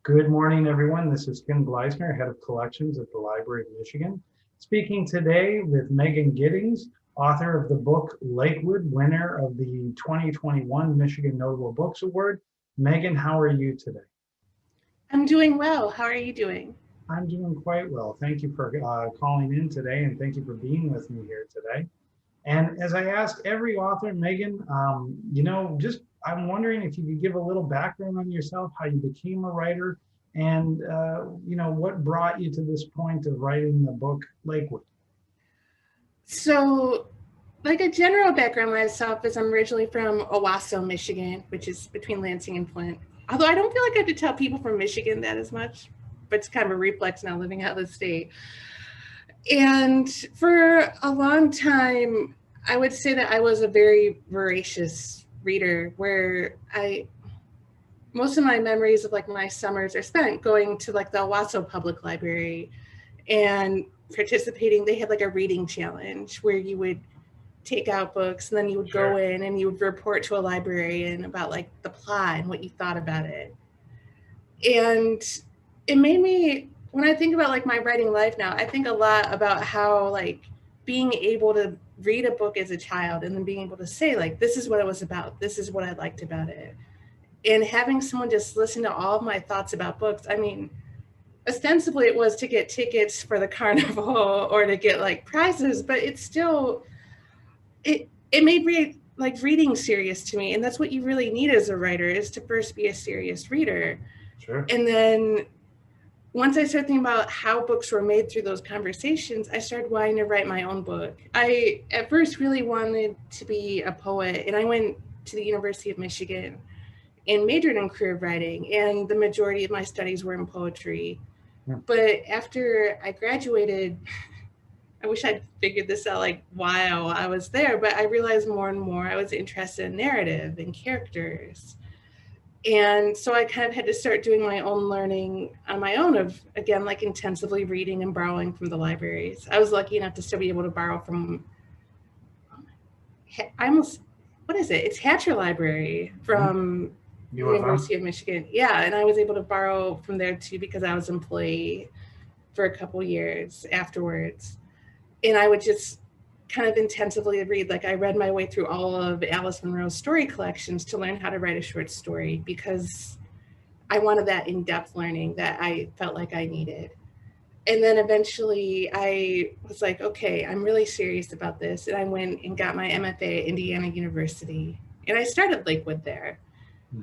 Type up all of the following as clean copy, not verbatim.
Good morning, everyone. This is Ken Gleisner, Head of Collections at the Library of Michigan, speaking today with Megan Giddings, author of the book Lakewood, winner of the 2021 Michigan Notable Books Award. Megan, how are you today? I'm doing well. How are you doing? I'm doing quite well. Thank you for calling in today, and thank you for being with me here today. And as I ask every author, Megan, just I'm wondering if you could give a little background on yourself, how you became a writer, and what brought you to this point of writing the book Lakewood. So, like a general background myself is I'm originally from Owasso, Michigan, which is between Lansing and Flint. Although I don't feel like I have to tell people from Michigan that as much, but it's kind of a reflex now living out of the state. And for a long time, I would say that I was a very voracious reader where most of my memories of like my summers are spent going to like the Owasso Public Library and participating. They had like a reading challenge where you would take out books and then you would go in and you would report to a librarian about like the plot and what you thought about it. And it made me, when I think about like my writing life now, I think a lot about how like being able to read a book as a child and then being able to say like, this is what it was about. This is what I liked about it. And having someone just listen to all of my thoughts about books. I mean, ostensibly it was to get tickets for the carnival or to get like prizes, but it's still it made reading serious to me, and that's what you really need as a writer is to first be a serious reader. Sure. And then once I started thinking about how books were made through those conversations, I started wanting to write my own book. I at first really wanted to be a poet, and I went to the University of Michigan and majored in career writing, and the majority of my studies were in poetry. Yeah. But after I graduated, I wish I'd figured this out like while I was there, but I realized more and more I was interested in narrative and characters. And so I kind of had to start doing my own learning on my own of, again, like intensively reading and borrowing from the libraries. I was lucky enough to still be able to borrow from, I almost, what is it? It's Hatcher Library from the University of Michigan. Yeah, and I was able to borrow from there too because I was an employee for a couple years afterwards. And I would just kind of intensively read. Like I read my way through all of Alice Munro's story collections to learn how to write a short story because I wanted that in-depth learning that I felt like I needed. And then eventually I was like, okay, I'm really serious about this. And I went and got my MFA at Indiana University. And I started Lakewood there,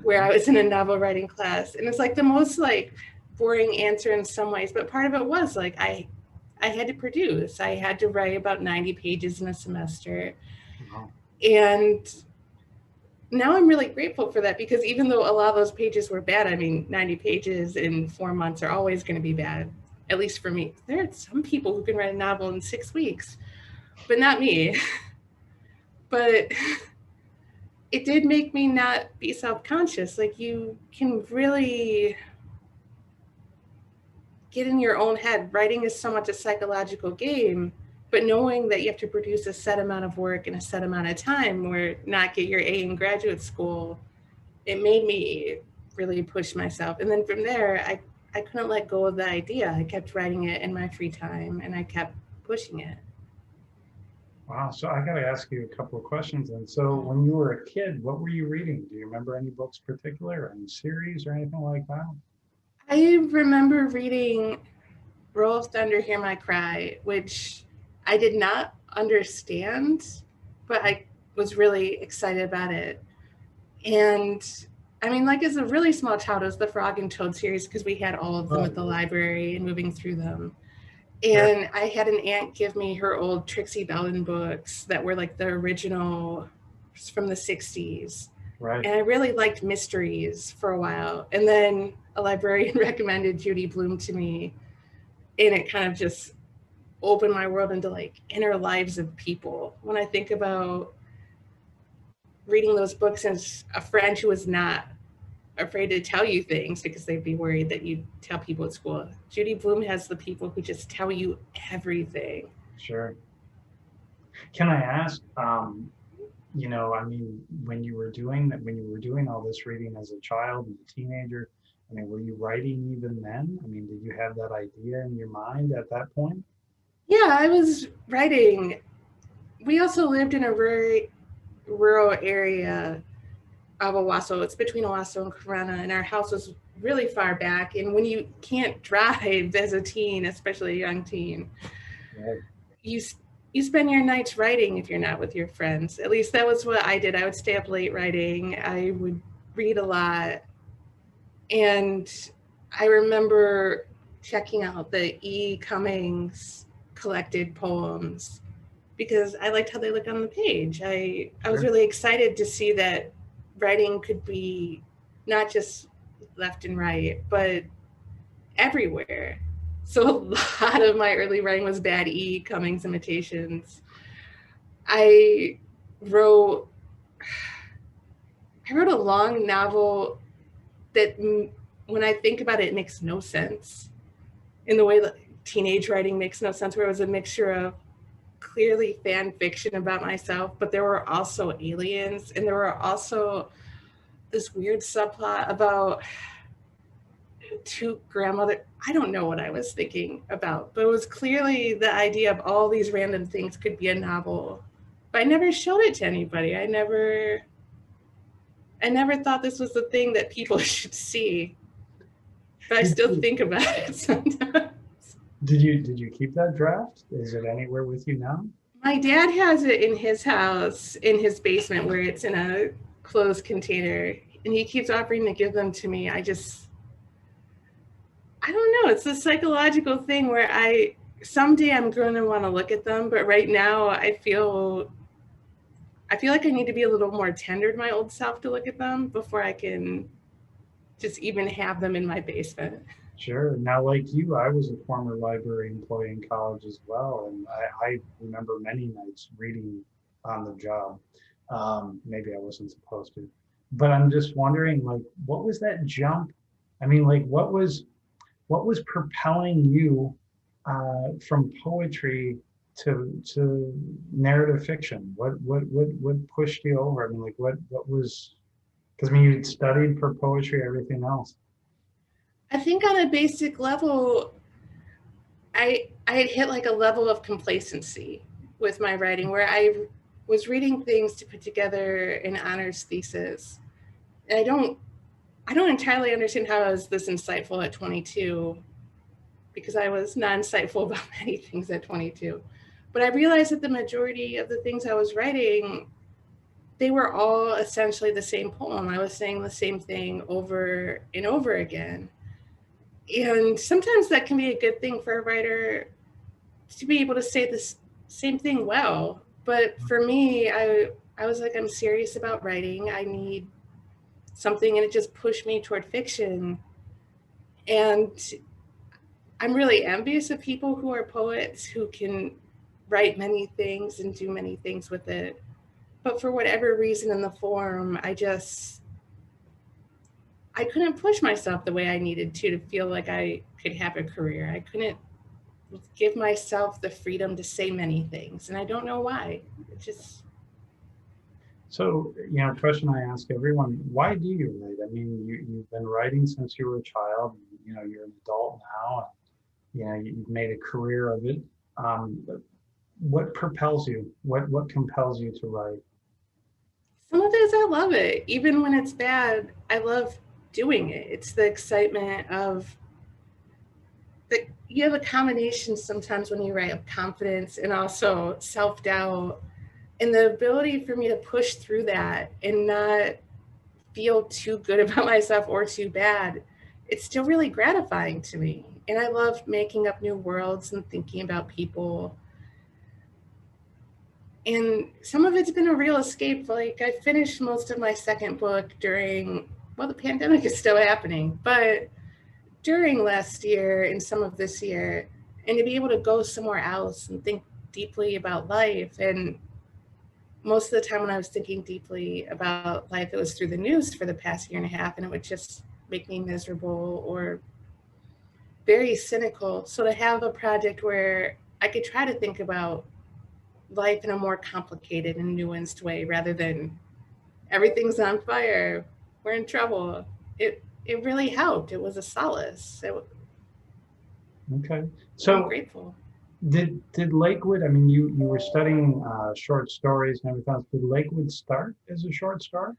where I was in a novel writing class. And it's like the most like boring answer in some ways, but part of it was like I had to produce. I had to write about 90 pages in a semester. Wow. And now I'm really grateful for that because even though a lot of those pages were bad, I mean, 90 pages in 4 months are always going to be bad, at least for me. There are some people who can write a novel in 6 weeks, but not me. But it did make me not be self-conscious. Like you can really get in your own head. Writing is so much a psychological game, but knowing that you have to produce a set amount of work in a set amount of time or not get your A in graduate school, it made me really push myself. And then from there, I couldn't let go of the idea. I kept writing it in my free time and I kept pushing it. Wow, so I got to ask you a couple of questions. And so when you were a kid, what were you reading? Do you remember any books particular, or any series or anything like that? I remember reading Roll of Thunder, Hear My Cry, which I did not understand, but I was really excited about it. And I mean, like as a really small child, it was the Frog and Toad series because we had all of them at the library and moving through them. And I had an aunt give me her old Trixie Bellin books that were like the original from the 60s. Right. And I really liked mysteries for a while. And then a librarian recommended Judy Blume to me. And it kind of just opened my world into like inner lives of people. When I think about reading those books as a friend who was not afraid to tell you things because they'd be worried that you'd tell people at school. Judy Blume has the people who just tell you everything. Sure. Can I ask, I mean, when you were doing all this reading as a child and a teenager, I mean, were you writing even then? I mean, did you have that idea in your mind at that point? Yeah, I was writing. We also lived in a very rural area of Owasso. It's between Owasso and Corona, and our house was really far back. And when you can't drive as a teen, especially a young teen, Right. you you spend your nights writing if you're not with your friends. At least that was what I did. I would stay up late writing. I would read a lot, and I remember checking out the E. Cummings collected poems because I liked how they look on the page. I was Sure. really excited to see that writing could be not just left and right, but everywhere. So a lot of my early writing was bad E. Cummings imitations. I wrote I wrote a long novel that when I think about it, it makes no sense in the way that teenage writing makes no sense, where it was a mixture of clearly fan fiction about myself, but there were also aliens, and there were also this weird subplot about two grandmother. I don't know what I was thinking about, but it was clearly the idea of all these random things could be a novel. But I never showed it to anybody. I never thought this was the thing that people should see. But I Did still you, think about it sometimes. did you keep that draft? Is it anywhere with you now? My dad has it in his house, in his basement, where it's in a closed container, and he keeps offering to give them to me. I don't know. It's a psychological thing where someday I'm going to want to look at them, but right now I feel like I need to be a little more tender to my old self to look at them before I can just even have them in my basement. Sure. Now, like you, I was a former library employee in college as well, and I remember many nights reading on the job. Maybe I wasn't supposed to, but I'm just wondering, like, what was that jump? I mean, like, what was propelling you from poetry to narrative fiction? What pushed you over? I mean, like, what was? Because I mean, you studied for poetry, everything else. I think on a basic level, I had hit like a level of complacency with my writing where I was reading things to put together an honors thesis. And I don't entirely understand how I was this insightful at 22 because I was not insightful about many things at 22. But I realized that the majority of the things I was writing, they were all essentially the same poem. I was saying the same thing over and over again. And sometimes that can be a good thing for a writer to be able to say this same thing well. But for me, I was like, I'm serious about writing. I need something, and it just pushed me toward fiction. And I'm really envious of people who are poets who can write many things and do many things with it. But for whatever reason in the form, I couldn't push myself the way I needed to feel like I could have a career. I couldn't give myself the freedom to say many things, and I don't know why. It just So, question I ask everyone, why do you write? I mean, you've been writing since you were a child, you're an adult now, you've made a career of it. But what propels you? What compels you to write? some of it I love it. Even when it's bad, I love doing it. It's the excitement of that you have a combination sometimes when you write of confidence and also self-doubt, and the ability for me to push through that and not feel too good about myself or too bad. It's still really gratifying to me. And I love making up new worlds and thinking about people. And some of it's been a real escape. Like I finished most of my second book the pandemic is still happening, but during last year and some of this year, and to be able to go somewhere else and think deeply about life. And most of the time when I was thinking deeply about life, it was through the news for the past year and a half, and it would just make me miserable or very cynical. So to have a project where I could try to think about life in a more complicated and nuanced way rather than everything's on fire, we're in trouble. it really helped. It was a solace. Okay. I'm So grateful. did Lakewood, I mean, you were studying short stories and everything else. Did Lakewood start as a short story?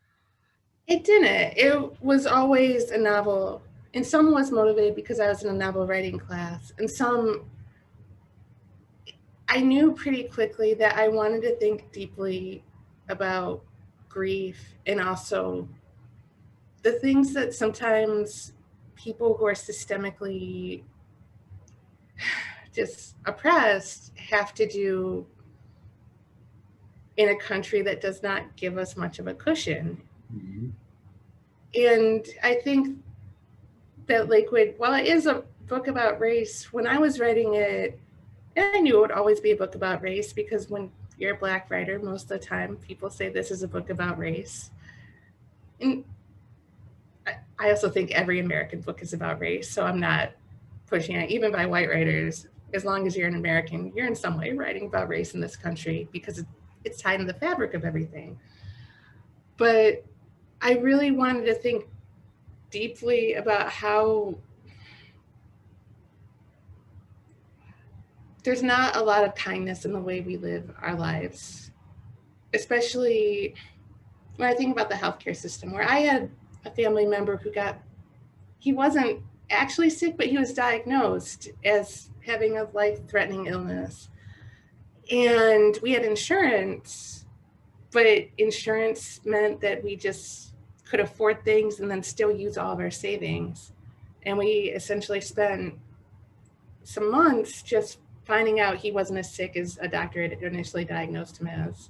It didn't. It was always a novel. And some was motivated because I was in a novel writing class. And some, I knew pretty quickly that I wanted to think deeply about grief and also the things that sometimes people who are systemically just oppressed have to do in a country that does not give us much of a cushion. Mhm. And I think that Lakewood, while it is a book about race, when I was writing it, and I knew it would always be a book about race because when you're a Black writer, most of the time people say this is a book about race. And I also think every American book is about race, so I'm not pushing it, even by white writers. As long as you're an American, you're in some way writing about race in this country because it's tied in the fabric of everything. But I really wanted to think deeply about how there's not a lot of kindness in the way we live our lives, especially when I think about the healthcare system, where I had a family member he wasn't actually sick, but he was diagnosed as having a life threatening illness. And we had insurance, but insurance meant that we just could afford things and then still use all of our savings. And we essentially spent some months just finding out he wasn't as sick as a doctor had initially diagnosed him as,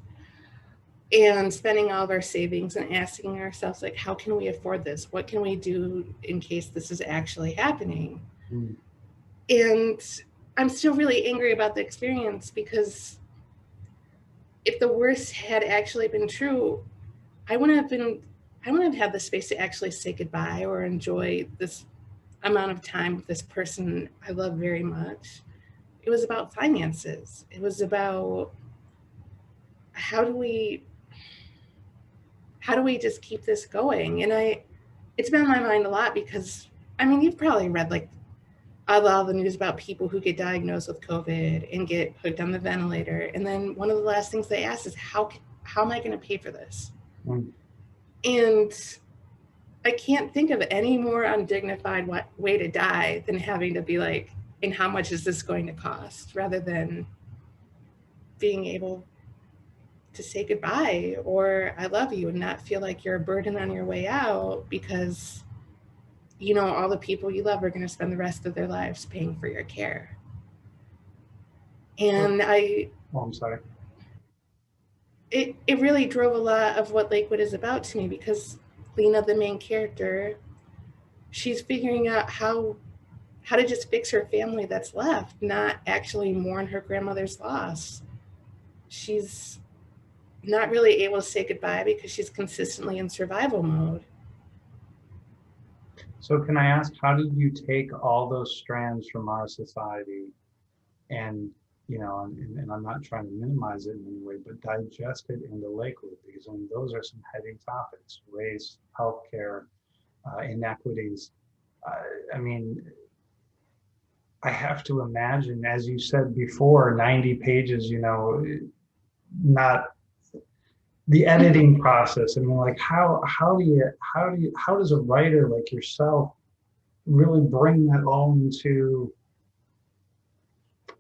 and spending all of our savings and asking ourselves, like, how can we afford this? What can we do in case this is actually happening? Mm. And I'm still really angry about the experience because if the worst had actually been true, I wouldn't have had the space to actually say goodbye or enjoy this amount of time with this person I love very much. It was about finances. It was about how do we just keep this going? And it's been on my mind a lot because I mean, you've probably read like a lot of the news about people who get diagnosed with COVID and get hooked on the ventilator. And then one of the last things they ask is how am I going to pay for this? Mm. And I can't think of any more undignified way to die than having to be like, and how much is this going to cost, rather than being able to say goodbye or I love you and not feel like you're a burden on your way out because you know all the people you love are going to spend the rest of their lives paying for your care. Oh, And I'm sorry. it really drove a lot of what Lakewood is about to me because Lena, the main character, she's figuring out how to just fix her family that's left, not actually mourn her grandmother's loss. She's not really able to say goodbye because she's consistently in survival mode. So can I ask, how did you take all those strands from our society and, and I'm not trying to minimize it in any way, but digest it into Lakewood, because I mean, those are some heavy topics: race, healthcare, inequities. I mean, I have to imagine, as you said before, 90 pages, not the editing process. I mean, like how does a writer like yourself really bring that all into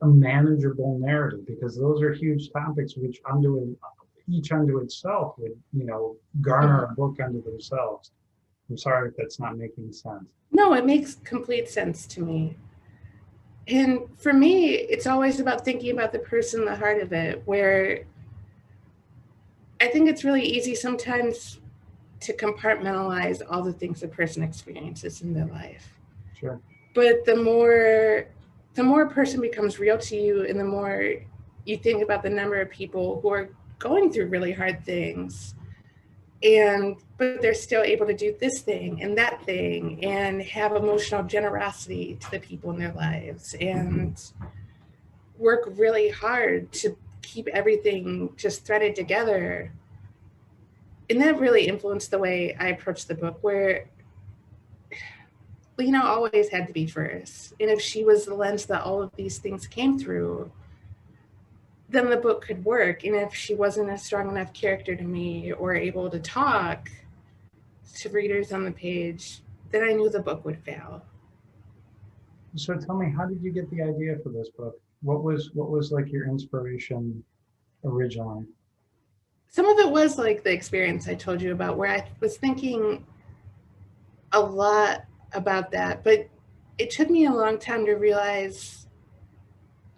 a manageable narrative? Because those are huge topics which each unto itself would, garner a book unto themselves. I'm sorry if that's not making sense. No, it makes complete sense to me. And for me, it's always about thinking about the person, the heart of it, where I think it's really easy sometimes to compartmentalize all the things a person experiences in their life. Sure. But the more a person becomes real to you and the more you think about the number of people who are going through really hard things but they're still able to do this thing and that thing and have emotional generosity to the people in their lives and work really hard to keep everything just threaded together. And that really influenced the way I approached the book, where Lena always had to be first. And if she was the lens that all of these things came through, then the book could work. And if she wasn't a strong enough character to me or able to talk to readers on the page, then I knew the book would fail. So tell me, how did you get the idea for this book? What was like your inspiration originally? Some of it was like the experience I told you about, where I was thinking a lot about that, but it took me a long time to realize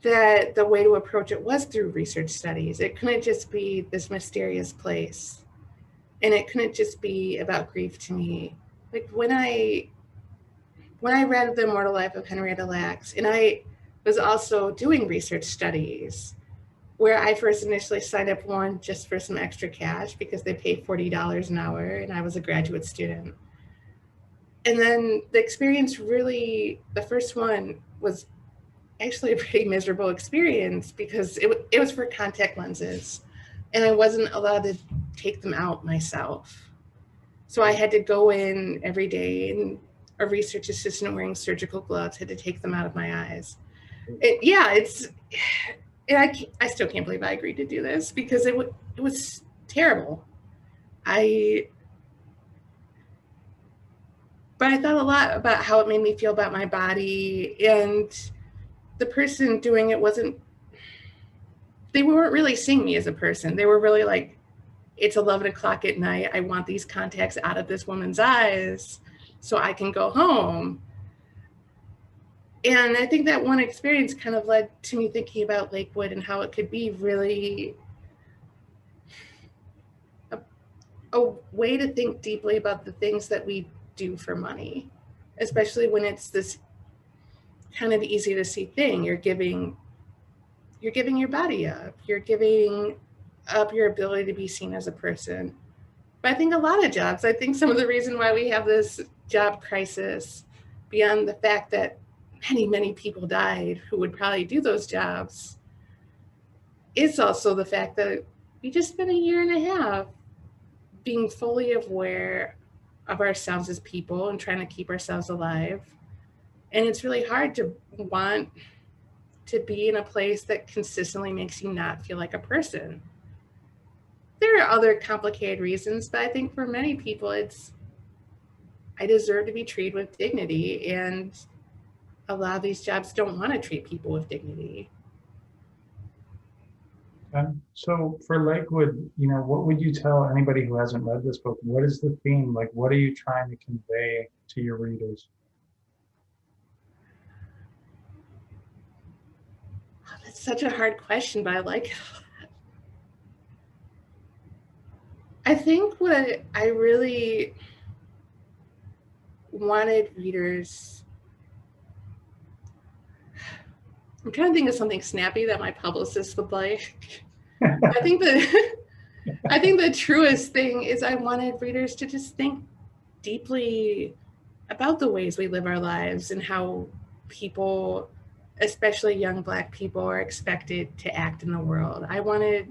that the way to approach it was through research studies. It couldn't just be this mysterious place, and it couldn't just be about grief to me. Like when I read The Immortal Life of Henrietta Lacks, and I was also doing research studies, where I first initially signed up one just for some extra cash because they pay $40 an hour and I was a graduate student. And then the experience really, the first one was actually a pretty miserable experience because it was for contact lenses and I wasn't allowed to take them out myself. So I had to go in every day, and a research assistant wearing surgical gloves had to take them out of my eyes. I still can't believe I agreed to do this because it was terrible. But I thought a lot about how it made me feel about my body, and the person doing it they weren't really seeing me as a person. They were really like, it's 11 o'clock at night. I want these contacts out of this woman's eyes so I can go home. And I think that one experience kind of led to me thinking about Lakewood and how it could be really a way to think deeply about the things that we do for money, especially when it's this kind of easy to see thing. You're giving your body up. You're giving up your ability to be seen as a person. But I think a lot of jobs, I think some of the reason why we have this job crisis, beyond the fact that many people died who would probably do those jobs, is also the fact that we just spent a year and a half being fully aware of ourselves as people and trying to keep ourselves alive. And it's really hard to want to be in a place that consistently makes you not feel like a person. There are other complicated reasons, but I think for many people, I deserve to be treated with dignity, and a lot of these jobs don't want to treat people with dignity. So for Lakewood, what would you tell anybody who hasn't read this book? What is the theme? Like, what are you trying to convey to your readers? Oh, that's such a hard question, but I like it. I think what I really wanted readers, I'm trying to think of something snappy that my publicist would like. I think the truest thing is I wanted readers to just think deeply about the ways we live our lives and how people, especially young Black people, are expected to act in the world. I want to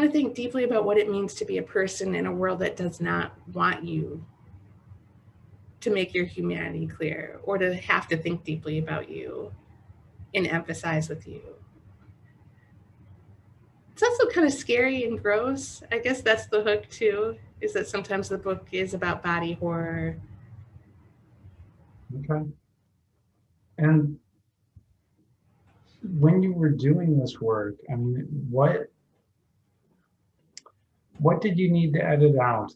think deeply about what it means to be a person in a world that does not want you to make your humanity clear or to have to think deeply about you and empathize with you. It's also kind of scary and gross. I guess that's the hook too, is that sometimes the book is about body horror. Okay. And when you were doing this work, I mean, what did you need to edit out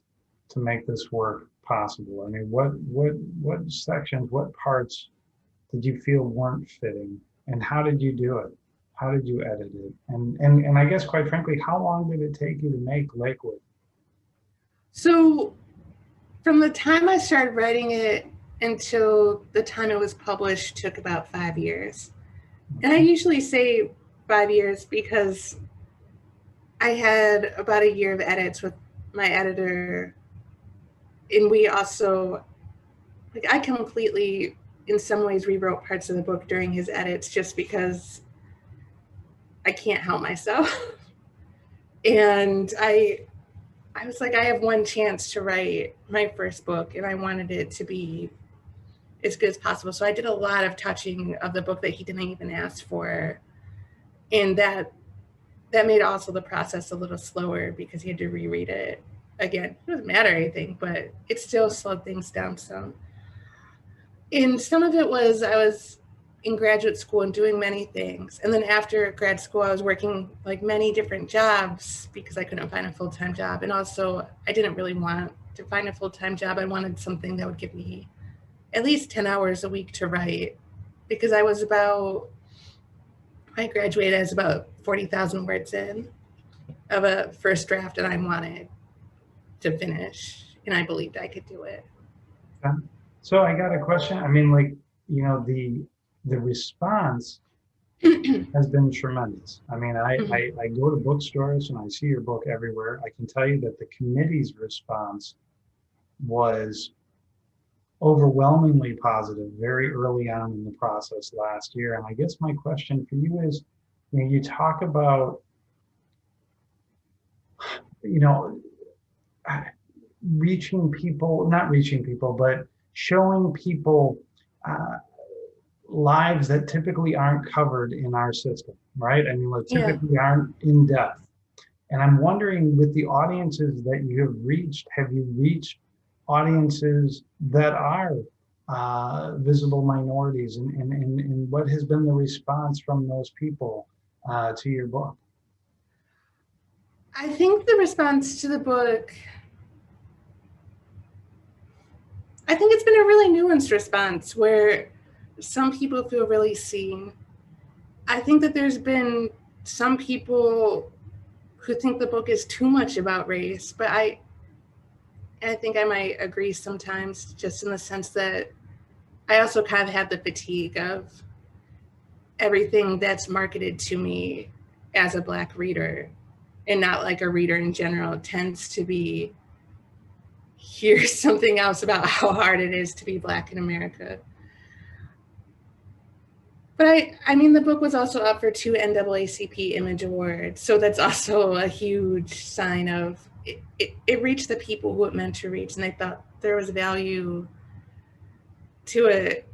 to make this work possible? I mean, what sections, what parts did you feel weren't fitting, and how did you do it? How did you edit it? And I guess, quite frankly, how long did it take you to make Lakewood? So from the time I started writing it until the time it was published took about 5 years. And I usually say 5 years because I had about a year of edits with my editor. And we also, I completely, in some ways, rewrote parts of the book during his edits just because I can't help myself. And I was like, I have one chance to write my first book, and I wanted it to be as good as possible. So I did a lot of touching of the book that he didn't even ask for. And that made also the process a little slower because he had to reread it again. It doesn't matter anything, but it still slowed things down some. And some of it was I was in graduate school and doing many things. And then after grad school, I was working like many different jobs because I couldn't find a full-time job. And also I didn't really want to find a full-time job. I wanted something that would give me at least 10 hours a week to write, because I graduated as about 40,000 words in of a first draft, and I wanted to finish, and I believed I could do it. So I got a question. I mean, like, you know, the response has been tremendous. I mean, I go to bookstores and I see your book everywhere. I can tell you that the committee's response was overwhelmingly positive very early on in the process last year. And I guess my question for you is, you know, you talk about, you know, not reaching people, but showing people lives that typically aren't covered in our system, right? I mean, like, typically aren't in depth. And I'm wondering, with the audiences that you have you reached audiences that are visible minorities, and what has been the response from those people to your book? I think the response to the book, I think it's been a really nuanced response where some people feel really seen. I think that there's been some people who think the book is too much about race, but I think I might agree sometimes, just in the sense that I also kind of have the fatigue of everything that's marketed to me as a Black reader, and not like a reader in general, tends to be, here's something else about how hard it is to be Black in America. But I mean, the book was also up for 2 NAACP Image Awards, so that's also a huge sign of it reached the people who it meant to reach, and they thought there was value to it.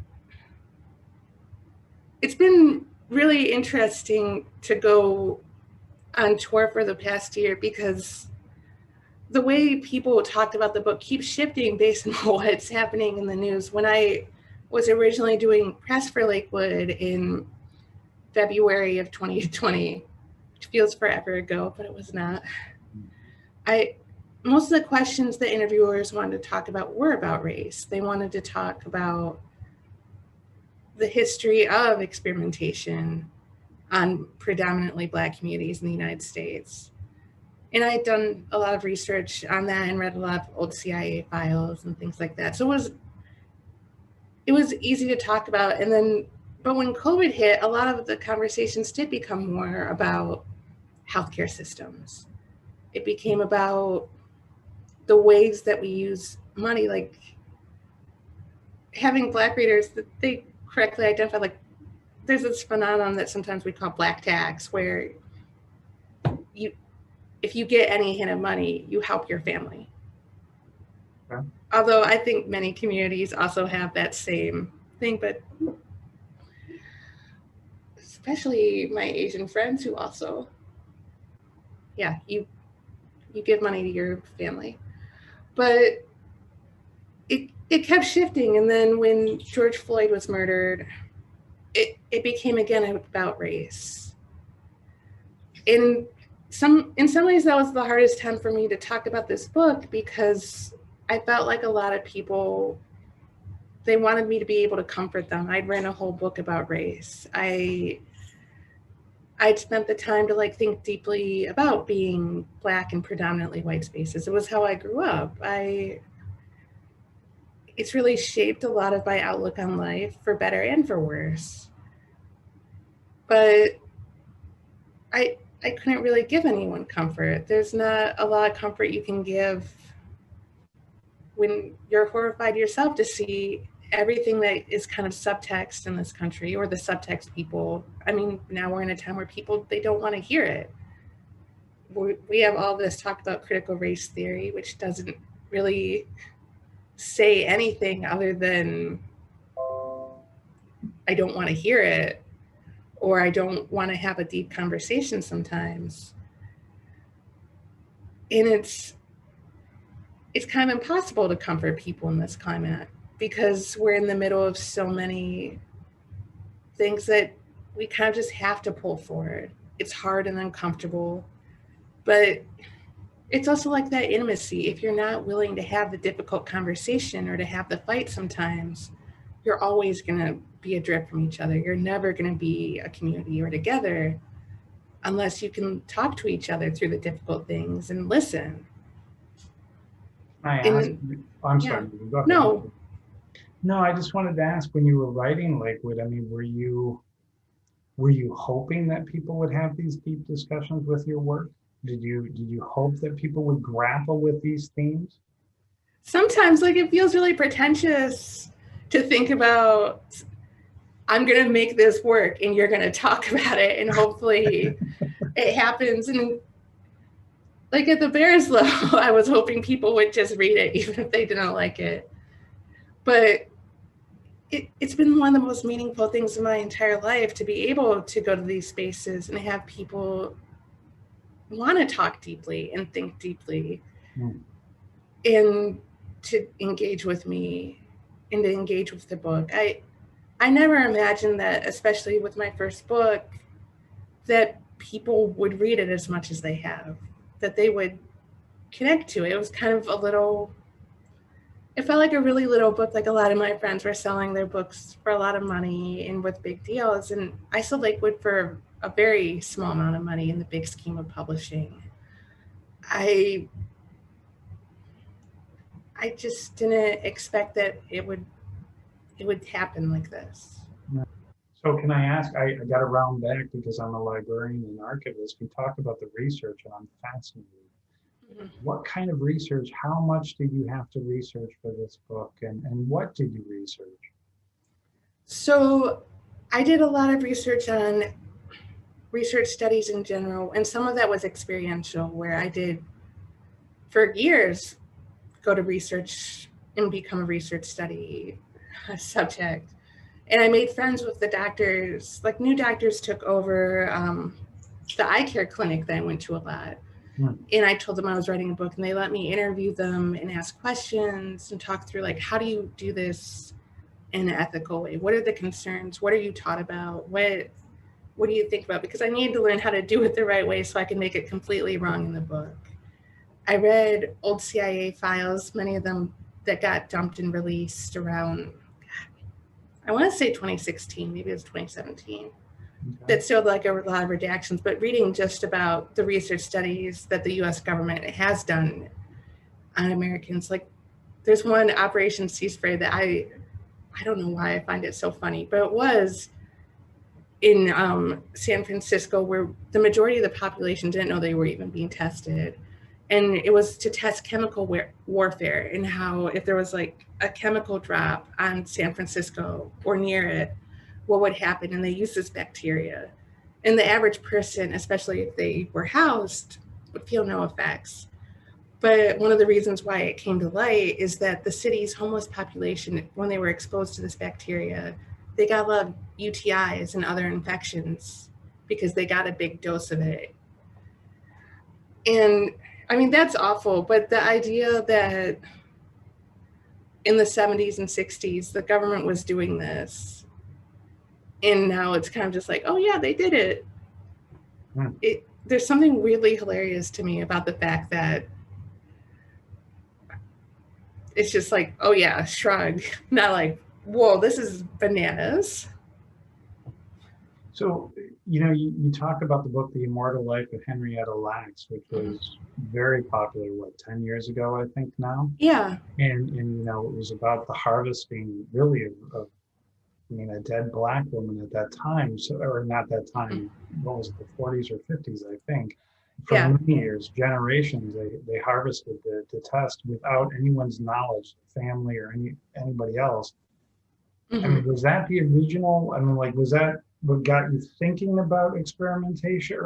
It's been really interesting to go on tour for the past year, because the way people talked about the book keeps shifting based on what's happening in the news. When I was originally doing press for Lakewood in February of 2020, which feels forever ago, but it was not. Most of the questions the interviewers wanted to talk about were about race. They wanted to talk about the history of experimentation on predominantly Black communities in the United States. And I had done a lot of research on that and read a lot of old CIA files and things like that. So it was easy to talk about. And then, but when COVID hit, a lot of the conversations did become more about healthcare systems. It became about the ways that we use money, like having Black readers that they correctly identify, like there's this phenomenon that sometimes we call Black tax, where if you get any hint of money, you help your family. Okay. Although I think many communities also have that same thing, but especially my Asian friends who also, you give money to your family. But it kept shifting. And then when George Floyd was murdered, it became again about race. In some ways, that was the hardest time for me to talk about this book, because I felt like a lot of people, they wanted me to be able to comfort them. I'd written a whole book about race. I'd spent the time to like think deeply about being Black in predominantly white spaces. It was how I grew up. It's really shaped a lot of my outlook on life, for better and for worse. But I couldn't really give anyone comfort. There's not a lot of comfort you can give when you're horrified yourself to see everything that is kind of subtext in this country, or the subtext people. I mean, now we're in a time where people, they don't want to hear it. we have all this talk about critical race theory, which doesn't really say anything other than I don't want to hear it, or I don't want to have a deep conversation sometimes. And it's kind of impossible to comfort people in this climate because we're in the middle of so many things that we kind of just have to pull forward. It's hard and uncomfortable, but it's also like that intimacy. If you're not willing to have the difficult conversation or to have the fight sometimes, you're always going to be adrift from each other. You're never going to be a community or together unless you can talk to each other through the difficult things and listen. I'm sorry. Go ahead. No, I just wanted to ask, when you were writing Lakewood, I mean, were you hoping that people would have these deep discussions with your work? Did you hope that people would grapple with these themes? Sometimes, like, it feels really pretentious to think about, I'm going to make this work and you're going to talk about it and hopefully it happens. And like at the Bears level, I was hoping people would just read it even if they didn't like it. But it's been one of the most meaningful things in my entire life to be able to go to these spaces and have people want to talk deeply and think deeply and to engage with me and to engage with the book. I never imagined that, especially with my first book, that people would read it as much as they have, that they would connect to it. It was kind of it felt like a really little book. Like a lot of my friends were selling their books for a lot of money and with big deals. And I sold Lakewood for a very small amount of money in the big scheme of publishing. I just didn't expect that it would happen like this. So can I ask, I got to round back because I'm a librarian and archivist. We talked about the research and I'm fascinated. Mm-hmm. What kind of research, how much did you have to research for this book and what did you research? So I did a lot of research on research studies in general, and some of that was experiential, where I did for years go to research and become a research study subject. And I made friends with the doctors. Like new doctors took over the eye care clinic that I went to a lot. And I told them I was writing a book and they let me interview them and ask questions and talk through like, how do you do this in an ethical way? What are the concerns? What are you taught about? What do you think about? Because I needed to learn how to do it the right way so I can make it completely wrong in the book. I read old CIA files, many of them that got dumped and released around, I want to say 2016, maybe it was 2017. Okay. That showed like a lot of redactions, but reading just about the research studies that the US government has done on Americans, like there's one Operation Sea Spray that I don't know why I find it so funny, but it was in San Francisco where the majority of the population didn't know they were even being tested. And it was to test chemical warfare and how if there was like a chemical drop on San Francisco or near it, what would happen? And they used this bacteria. And the average person, especially if they were housed, would feel no effects. But one of the reasons why it came to light is that the city's homeless population, when they were exposed to this bacteria, they got a lot of UTIs and other infections because they got a big dose of it. And I mean, that's awful, but the idea that in the 70s and 60s, the government was doing this, and now it's kind of just like, oh yeah, they did it. There's something weirdly hilarious to me about the fact that it's just like, oh yeah, shrug, not like, whoa, this is bananas. So, you talk about the book, The Immortal Life of Henrietta Lacks, which was very popular, 10 years ago, I think now? Yeah. And it was about the harvesting, really, of a dead Black woman at that time, or not that time, what was it, the 40s or 50s, I think. For many years, generations, they harvested the test without anyone's knowledge, the family or anybody else. I mean, was that the original? I mean, like, was that what got you thinking about experimentation?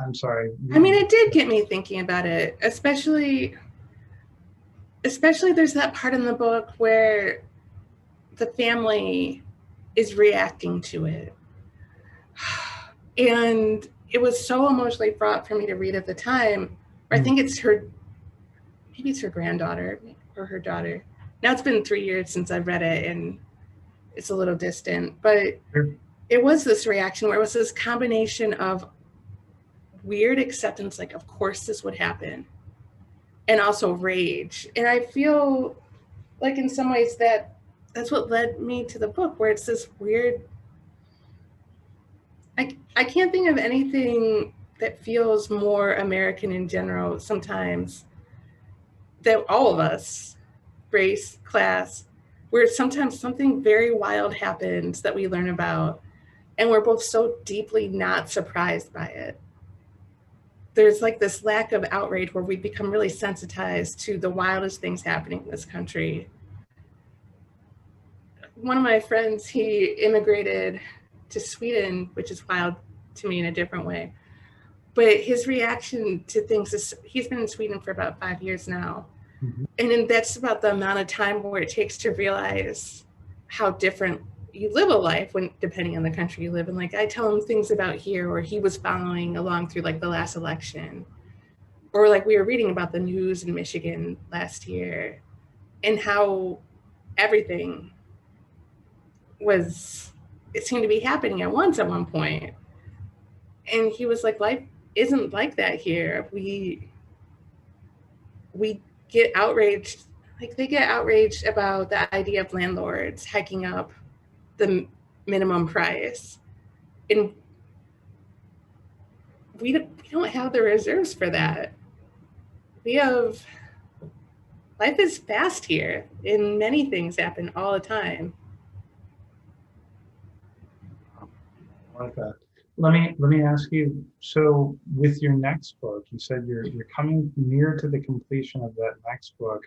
I'm sorry. I mean, it did get me thinking about it, especially there's that part in the book where the family is reacting to it. And it was so emotionally fraught for me to read at the time. I think maybe it's her granddaughter or her daughter. Now it's been 3 years since I've read it and it's a little distant, but it was this reaction where it was this combination of weird acceptance, like, of course this would happen, and also rage. And I feel like in some ways that's what led me to the book, where it's this weird, I can't think of anything that feels more American in general sometimes, that all of us, race, class, where sometimes something very wild happens that we learn about, and we're both so deeply not surprised by it. There's like this lack of outrage where we become really sensitized to the wildest things happening in this country. One of my friends, he immigrated to Sweden, which is wild to me in a different way. But his reaction to things is, he's been in Sweden for about 5 years now. Mm-hmm. And then that's about the amount of time where it takes to realize how different you live a life when, depending on the country you live in. Like, I tell him things about here, or he was following along through like the last election, or like we were reading about the news in Michigan last year and how everything it seemed to be happening at once at one point. And he was like, life isn't like that here. We get outraged, like they get outraged about the idea of landlords hiking up the minimum price. And we don't have the reserves for that. Life is fast here, and many things happen all the time. I like that. Let me ask you, so with your next book, you said you're coming near to the completion of that next book.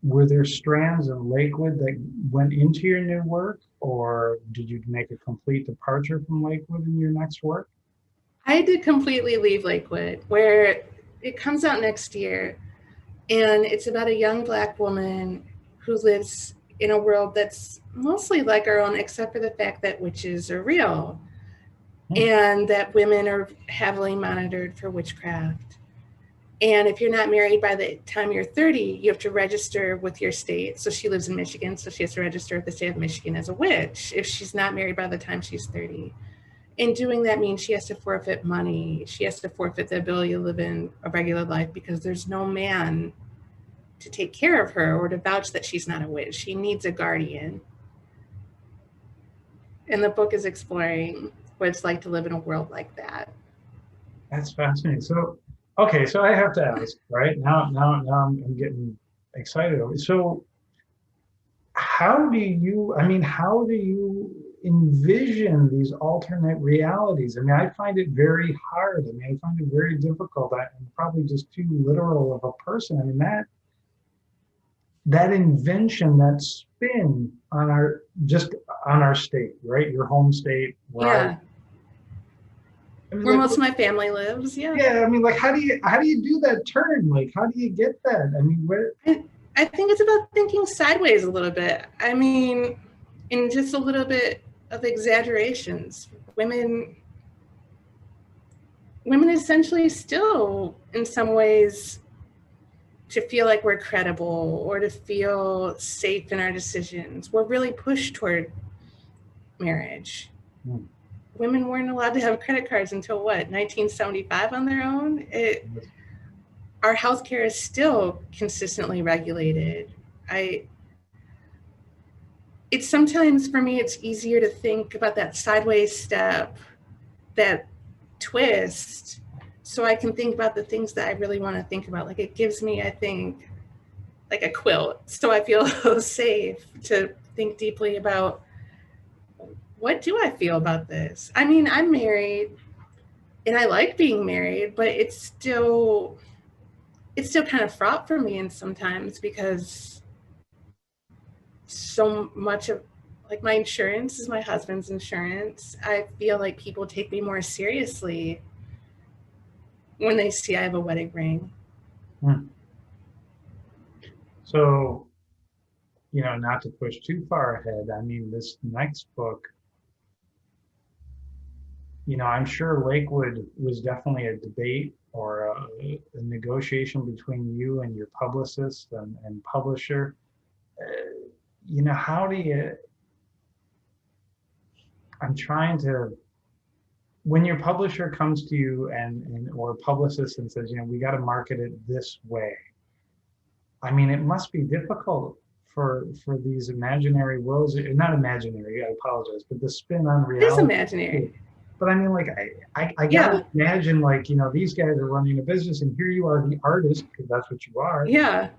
Were there strands in Lakewood that went into your new work, or did you make a complete departure from Lakewood in your next work? I did completely leave Lakewood, where it comes out next year, and it's about a young Black woman who lives in a world that's mostly like our own, except for the fact that witches are real. And that women are heavily monitored for witchcraft. And if you're not married by the time you're 30, you have to register with your state. So she lives in Michigan, so she has to register with the state of Michigan as a witch if she's not married by the time she's 30. And doing that means she has to forfeit money. She has to forfeit the ability to live in a regular life because there's no man to take care of her or to vouch that she's not a witch. She needs a guardian. And the book is exploring what it's like to live in a world like that. That's fascinating. So, okay, so I have to ask, right? Now I'm getting excited. So how do you envision these alternate realities? I mean, I find it very hard. I mean, I find it very difficult. I'm probably just too literal of a person. I mean, that invention, that spin on our state, right? Your home state. Yeah. I mean, where most of my family lives. Yeah. Yeah. I mean, like, how do you do that turn? Like, how do you get that? I mean, I think it's about thinking sideways a little bit. I mean, in just a little bit of exaggerations. Women essentially still, in some ways, to feel like we're credible or to feel safe in our decisions, we're really pushed toward marriage. Women weren't allowed to have credit cards until what, 1975 on their own? Our healthcare is still consistently regulated. It's sometimes, for me, it's easier to think about that sideways step, that twist, so I can think about the things that I really want to think about. Like, it gives me, I think, like a quilt, so I feel safe to think deeply about, what do I feel about this? I mean, I'm married and I like being married, but it's still kind of fraught for me, and sometimes because so much of, like, my insurance is my husband's insurance. I feel like people take me more seriously when they see I have a wedding ring. So, not to push too far ahead, I mean, this next book, I'm sure Lakewood was definitely a debate or a negotiation between you and your publicist and publisher. How do you, I'm trying to, when your publisher comes to you and or publicist and says, we got to market it this way. I mean, it must be difficult for these imaginary worlds, not imaginary, I apologize, but the spin on reality. It is imaginary. But I mean, like, I gotta imagine, like, these guys are running a business and here you are, the artist, because that's what you are. Yeah.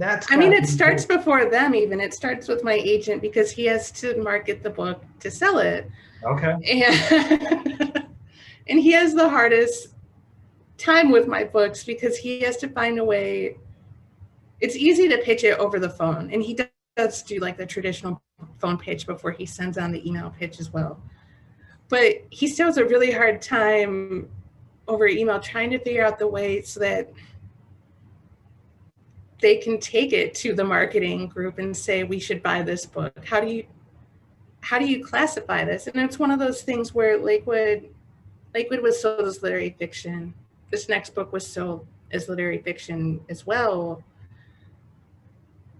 I mean, it starts before them even. It starts with my agent because he has to market the book to sell it. Okay. And he has the hardest time with my books because he has to find a way. It's easy to pitch it over the phone. And he does do like the traditional phone pitch before he sends on the email pitch as well. But he still has a really hard time over email trying to figure out the way so that they can take it to the marketing group and say, we should buy this book. How do you classify this? And it's one of those things where Lakewood was sold as literary fiction. This next book was sold as literary fiction as well.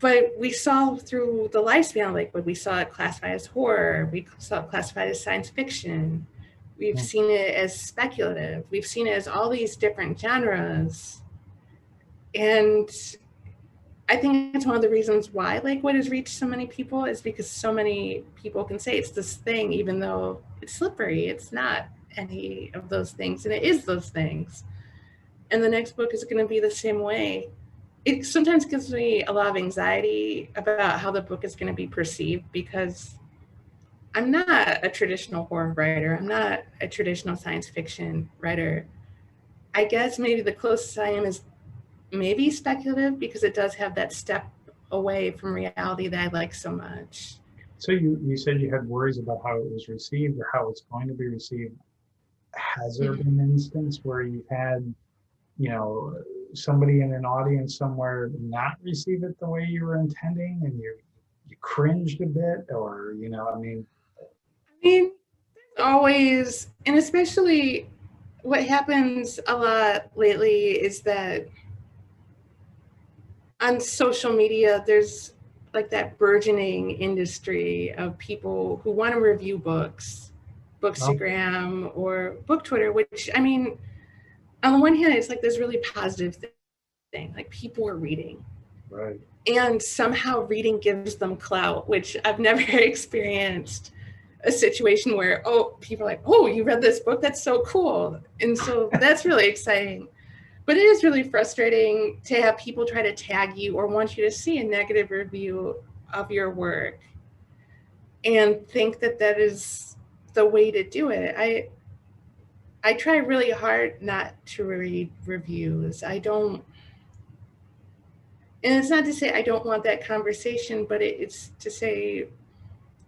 But we saw through the lifespan of Lakewood, we saw it classified as horror. We saw it classified as science fiction. We've seen it as speculative. We've seen it as all these different genres. And I think it's one of the reasons why Lakewood has reached so many people is because so many people can say it's this thing, even though it's slippery. It's not any of those things, and it is those things. And the next book is going to be the same way. It sometimes gives me a lot of anxiety about how the book is going to be perceived because I'm not a traditional horror writer. I'm not a traditional science fiction writer. I guess maybe the closest I am is maybe speculative because it does have that step away from reality that I like so much. So you said you had worries about how it was received or how it's going to be received. Has there been an instance where you've had, somebody in an audience somewhere not receive it the way you were intending and you cringed a bit or, I mean, always, and especially what happens a lot lately is that on social media, there's like that burgeoning industry of people who want to review books, Bookstagram or Book Twitter, which, I mean, on the one hand, it's like this really positive thing, like people are reading. Right. And somehow reading gives them clout, which I've never experienced a situation where, people are like, you read this book? That's so cool. And so that's really exciting. But it is really frustrating to have people try to tag you or want you to see a negative review of your work and think that that is the way to do it. I try really hard not to read reviews. I don't, and it's not to say I don't want that conversation, but it's to say,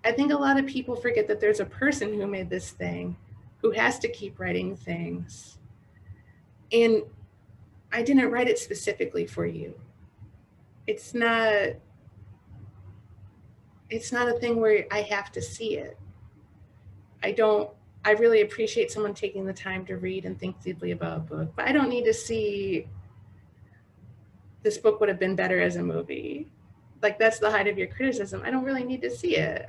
I think a lot of people forget that there's a person who made this thing, who has to keep writing things. And I didn't write it specifically for you. It's not a thing where I have to see it. I really appreciate someone taking the time to read and think deeply about a book, but I don't need to see this book would have been better as a movie. Like that's the height of your criticism. I don't really need to see it.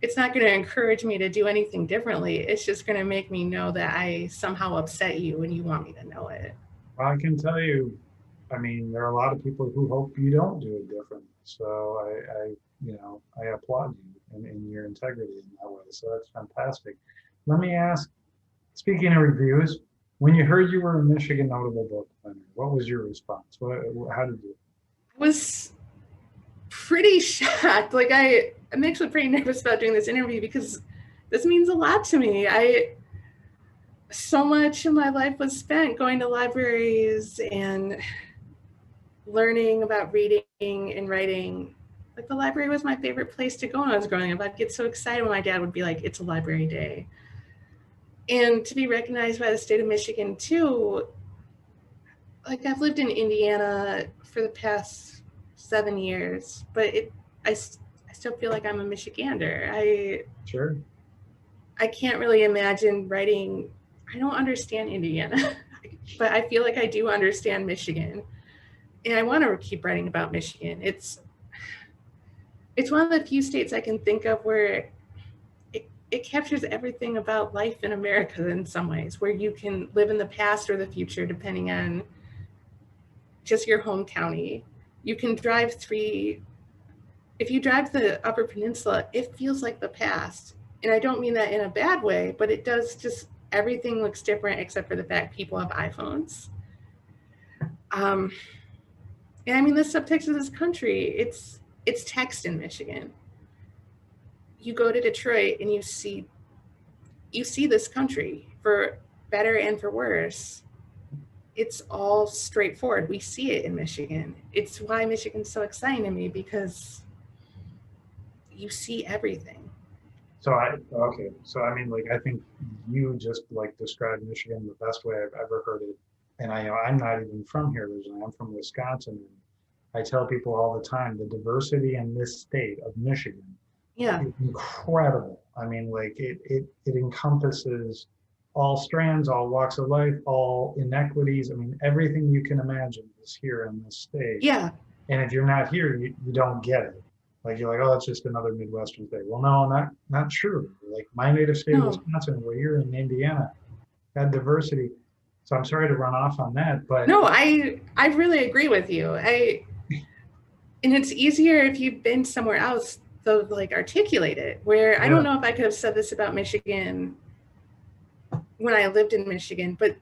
It's not going to encourage me to do anything differently. It's just going to make me know that I somehow upset you and you want me to know it. Well, I can tell you, I mean, there are a lot of people who hope you don't do it differently. So I applaud you in your integrity in that way. So that's fantastic. Let me ask, speaking of reviews, when you heard you were a Michigan Notable Book winner, what was your response? How did you? I was pretty shocked. Like I'm actually pretty nervous about doing this interview because this means a lot to me. So much of my life was spent going to libraries and learning about reading and writing. Like the library was my favorite place to go when I was growing up. I'd get so excited when my dad would be like, it's a library day. And to be recognized by the state of Michigan too, like I've lived in Indiana for the past 7 years, but I still feel like I'm a Michigander. Sure. I can't really imagine writing. I don't understand Indiana, but I feel like I do understand Michigan, and I want to keep writing about Michigan. It's one of the few states I can think of where it captures everything about life in America in some ways, where you can live in the past or the future depending on just your home county. You can drive if you drive the Upper Peninsula, it feels like the past. And I don't mean that in a bad way, but it does, just everything looks different except for the fact people have iPhones. And I mean, the subtext of this country, it's text in Michigan. You go to Detroit and you see this country, for better and for worse. It's all straightforward. We see it in Michigan. It's why Michigan's so exciting to me, because you see everything. So I mean, like, I think you just like described Michigan the best way I've ever heard it. And I'm not even from here originally. I'm from Wisconsin. And I tell people all the time, the diversity in this state of Michigan is incredible. I mean, like it encompasses all strands, all walks of life, all inequities. I mean, everything you can imagine is here in this state. Yeah. And if you're not here, you don't get it. Like, you're like, oh, it's just another Midwestern state. Well, no, not true. Like, my native state of Wisconsin, where you're in Indiana, that diversity. So I'm sorry to run off on that, but no, I really agree with you. And it's easier if you've been somewhere else to like articulate it. Where I don't know if I could have said this about Michigan when I lived in Michigan, but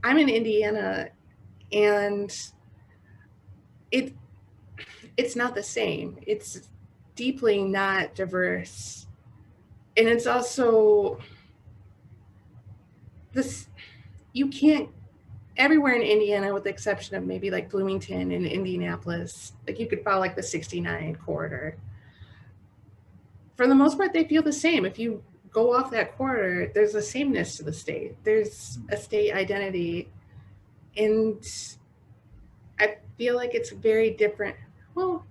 I'm in Indiana, and it's not the same. It's deeply not diverse. And it's also this, you can't, everywhere in Indiana, with the exception of maybe like Bloomington and Indianapolis, like you could follow like the 69 corridor. For the most part, they feel the same. If you go off that corridor, there's a sameness to the state. There's a state identity. And I feel like it's very different. Well,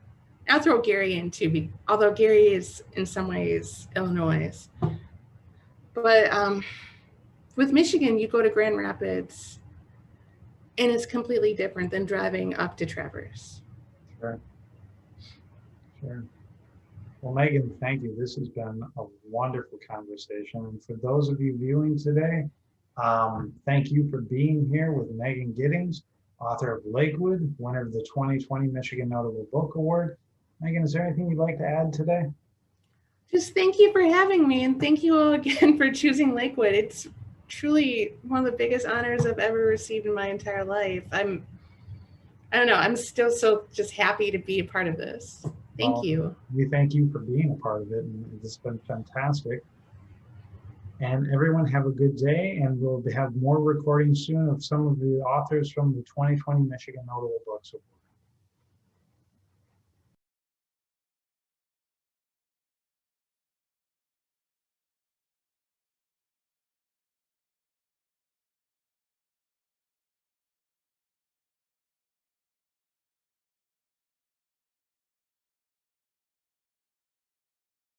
I'll throw Gary in too, although Gary is in some ways Illinois. But with Michigan, you go to Grand Rapids, and it's completely different than driving up to Traverse. Sure. Well, Megan, thank you. This has been a wonderful conversation. And for those of you viewing today, thank you for being here with Megan Giddings, author of Lakewood, winner of the 2020 Michigan Notable Book Award. Megan, is there anything you'd like to add today? Just thank you for having me, and thank you all again for choosing Lakewood. It's truly one of the biggest honors I've ever received in my entire life. I don't know, I'm still so just happy to be a part of this. Thank you. We thank you for being a part of it, and it's been fantastic. And everyone have a good day, and we'll have more recordings soon of some of the authors from the 2020 Michigan Notable Books Award.